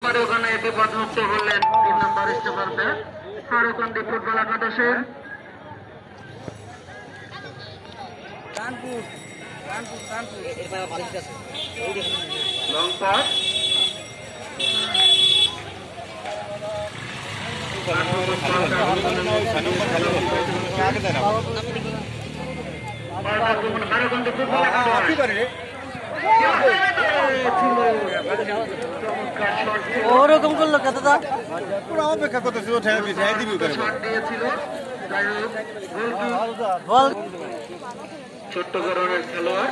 পরে ওখানে বিপদমুক্ত হলেন 3 নম্বর স্টপার ব্যাট ফারুকান্দি ফুটবল একাদশের। লং পাস ফারুকান্দি ফুটবল একাদশ ওরকম করলো কতটা পুরো অপেক্ষা করতেছিল ঠেয়া দিবি ছোট্ট ধরনের খেলোয়াড়।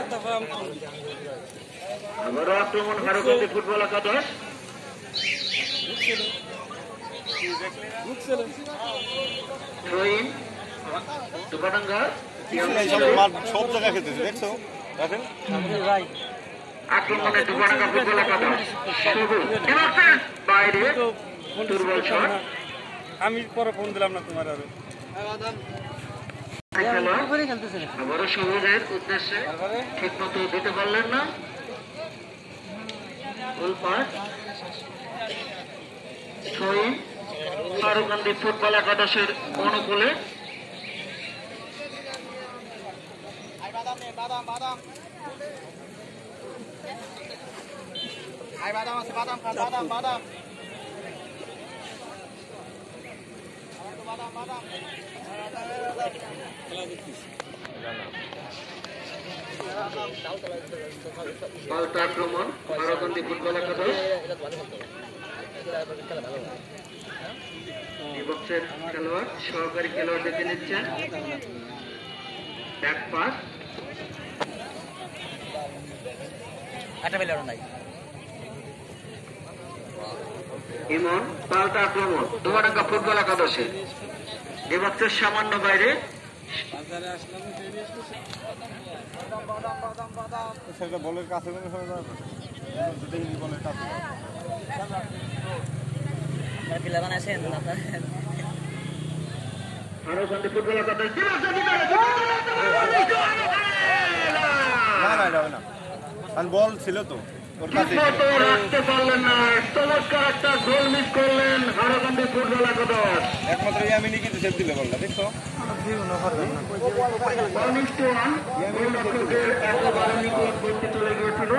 আবারও আক্রমণ ফারুকান্দি ফুটবল একাদশ। থ্রোইন চুপাডাঙ্গা সব জায়গায় খেতেছে দেখছো আক্রমণে চুপাডাঙ্গা ফুটবল একাদশ। বাইরে দুর্বল শট। আমি পরে ফোন দিলাম না তোমার আরো আবারও সবুজের উদ্দেশ্যে ঠিক মতো দিতে পারলেন না। গোল পাস থ্রোইন ফারুকান্দি ফুটবল একাদশের অনুকূলে। পাল্টা আক্রমণ ফারুকান্দি ফুটবল একাদশ। বিপক্ষের খেলোয়াড় সহকারী খেলোয়াড় দেখে নিচ্ছেন। ব্যাক পাস ইমন। পাল্টা আক্রমণ চুপাডাঙ্গা ফুটবল একাদশে বিপক্ষের সামান্য বাইরে। সেটা বলের কাছে বলের কাছে ফারুকান্দি ফুটবল একাদশ না বল ছিল তো ওর কাছে রাখতে পারলেন না। চমৎকার একটা গোল মিস করলেন ফারুকান্দি ফুটবল একাদশ। একমাত্র ইয়ামিনী কিন্তু সেভ দিলে বলটা দেখছো চলে গিয়েছিল।